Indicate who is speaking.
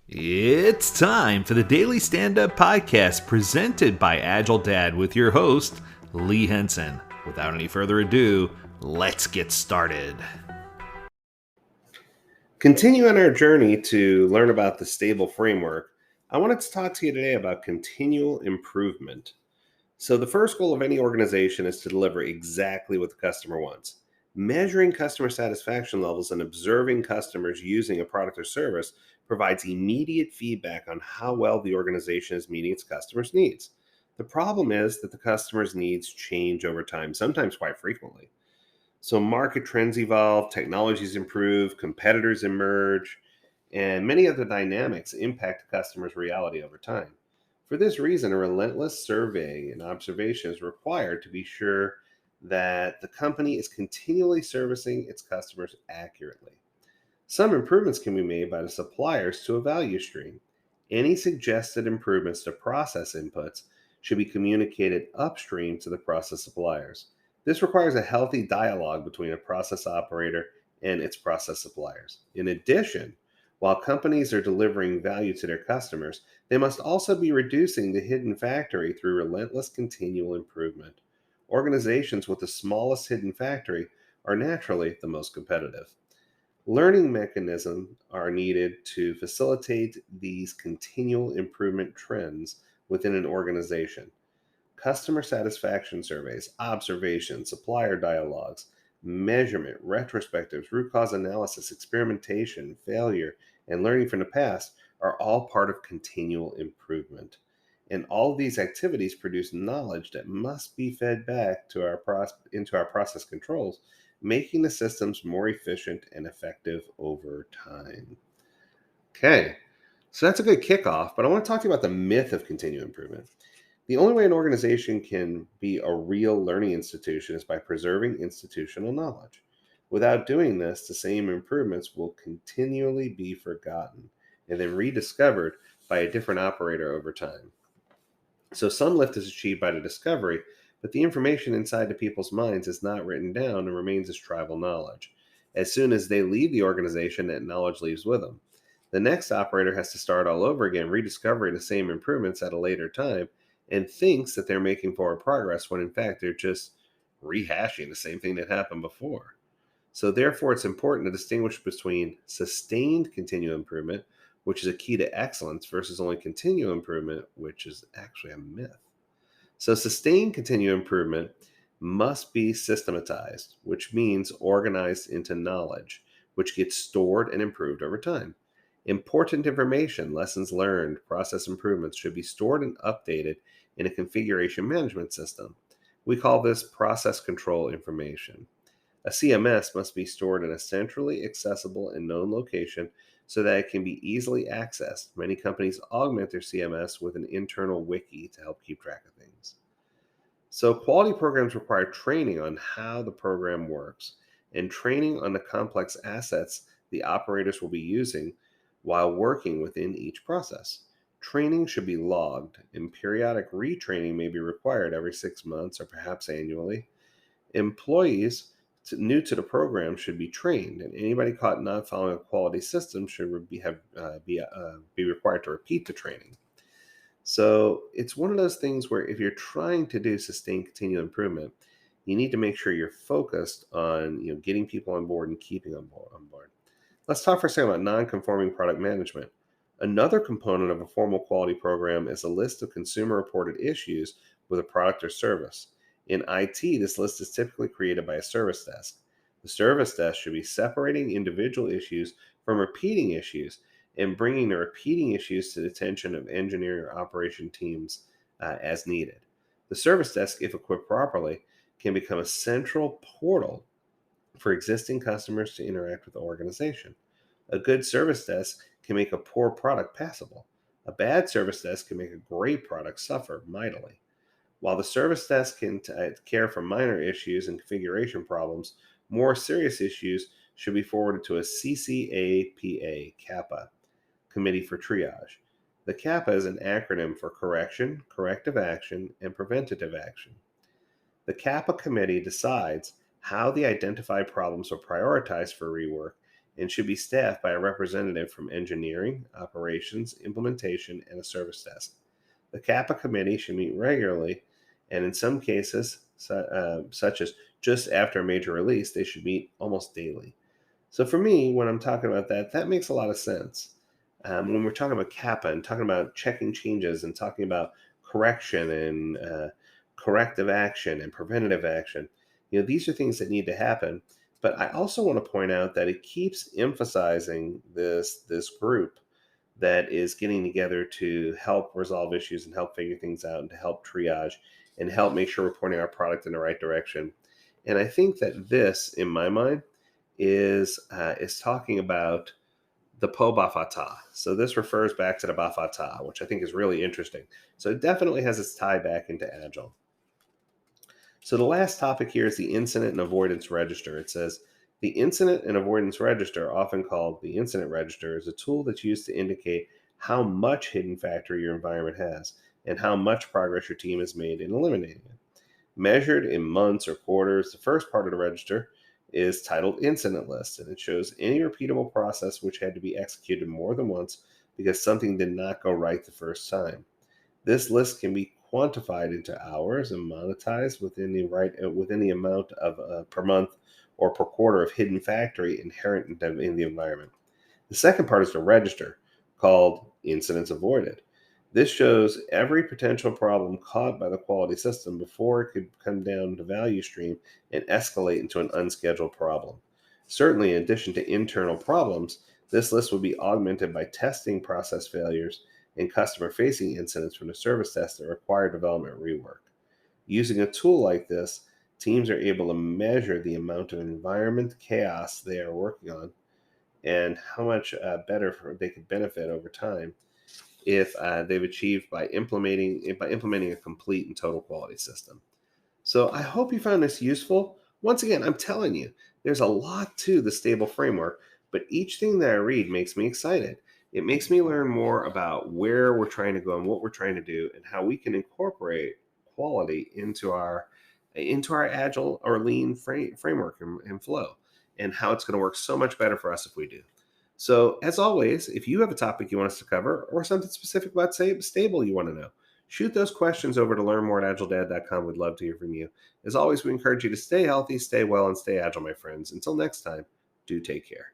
Speaker 1: It's time for the Daily Stand Up Podcast presented by Agile Dad with your host, Lee Henson. Without any further ado, let's get started.
Speaker 2: Continue on our journey to learn about the stable framework. I wanted to talk to you today about continual improvement. So, the first goal of any organization is to deliver exactly what the customer wants. Measuring customer satisfaction levels and observing customers using a product or service provides immediate feedback on how well the organization is meeting its customers' needs. The problem is that the customer's needs change over time, sometimes quite frequently. So market trends evolve, technologies improve, competitors emerge, and many other dynamics impact a customer's reality over time. For this reason, a relentless survey and observation is required to be sure that the company is continually servicing its customers accurately. Some improvements can be made by the suppliers to a value stream. Any suggested improvements to process inputs should be communicated upstream to the process suppliers. This requires a healthy dialogue between a process operator and its process suppliers. In addition, while companies are delivering value to their customers, they must also be reducing the hidden factory through relentless continual improvement. Organizations with the smallest hidden factory are naturally the most competitive. Learning mechanisms are needed to facilitate these continual improvement trends within an organization. Customer satisfaction surveys, observations, supplier dialogues, measurement, retrospectives, root cause analysis, experimentation, failure, and learning from the past are all part of continual improvement. And all of these activities produce knowledge that must be fed back to into our process controls, making the systems more efficient and effective over time. Okay, so that's a good kickoff, but I want to talk to you about the myth of continuous improvement. The only way an organization can be a real learning institution is by preserving institutional knowledge. Without doing this, the same improvements will continually be forgotten and then rediscovered by a different operator over time. So some lift is achieved by the discovery, but the information inside the people's minds is not written down and remains as tribal knowledge. As soon as they leave the organization, that knowledge leaves with them. The next operator has to start all over again, rediscovering the same improvements at a later time, and thinks that they're making forward progress when in fact they're just rehashing the same thing that happened before. So, therefore, it's important to distinguish between sustained continual improvement, which is a key to excellence, versus only continual improvement, which is actually a myth. So, sustained continual improvement must be systematized, which means organized into knowledge, which gets stored and improved over time. Important information, lessons learned, process improvements should be stored and updated in a configuration management system. We call this process control information. A CMS must be stored in a centrally accessible and known location so that it can be easily accessed. Many companies augment their CMS with an internal wiki to help keep track of things. So, quality programs require training on how the program works and training on the complex assets the operators will be using while working within each process. Training should be logged, and periodic retraining may be required every 6 months or perhaps annually. Employees new to the program should be trained, and anybody caught not following a quality system should be required to repeat the training. So it's one of those things where if you're trying to do sustained continual improvement, you need to make sure you're focused on getting people on board and keeping them on board. Let's talk for a second about non-conforming product management. Another component of a formal quality program is a list of consumer reported issues with a product or service. In IT, this list is typically created by a service desk. The service desk should be separating individual issues from repeating issues and bringing the repeating issues to the attention of engineering or operation teams as needed. The service desk, if equipped properly, can become a central portal for existing customers to interact with the organization. A good service desk can make a poor product passable. A bad service desk can make a great product suffer mightily. While the service desk can care for minor issues and configuration problems, more serious issues should be forwarded to a CCAPA (CAPA) committee for triage. The CAPA is an acronym for correction, corrective action, and preventative action. The CAPA committee decides how the identified problems are prioritized for rework and should be staffed by a representative from engineering, operations, implementation, and a service desk. The Kappa committee should meet regularly, and in some cases, such as just after a major release, they should meet almost daily. So for me, when I'm talking about that, that makes a lot of sense. When we're talking about Kappa and talking about checking changes and talking about correction and corrective action and preventative action, these are things that need to happen. But I also want to point out that it keeps emphasizing this group that is getting together to help resolve issues and help figure things out and to help triage and help make sure we're pointing our product in the right direction. And I think that this, in my mind, is talking about the Po Bafata. So this refers back to the Bafata, which I think is really interesting. So it definitely has its tie back into Agile. So the last topic here is the incident and avoidance register. It says the incident and avoidance register, often called the incident register, is a tool that's used to indicate how much hidden factor your environment has and how much progress your team has made in eliminating it. Measured in months or quarters, the first part of the register is titled Incident List, and it shows any repeatable process which had to be executed more than once because something did not go right the first time. This list can be quantified into hours and monetized within the amount of per month or per quarter of hidden factory inherent in the environment. The second part is the register, called Incidents Avoided. This shows every potential problem caught by the quality system before it could come down the value stream and escalate into an unscheduled problem. Certainly, in addition to internal problems, this list would be augmented by testing process failures and customer facing incidents from the service desk that require development rework. Using a tool like this, teams are able to measure the amount of environment chaos they are working on and how much better they could benefit over time if they've achieved by implementing a complete and total quality system. So I hope you found this useful. Once again, I'm telling you, there's a lot to the stable framework, but each thing that I read makes me excited. It makes me learn more about where we're trying to go and what we're trying to do and how we can incorporate quality into our agile or lean framework and flow, and how it's going to work so much better for us if we do. So, as always, if you have a topic you want us to cover or something specific about, say, stable you want to know, shoot those questions over to learn more at agiledad.com. We'd love to hear from you. As always, we encourage you to stay healthy, stay well, and stay agile, my friends. Until next time, do take care.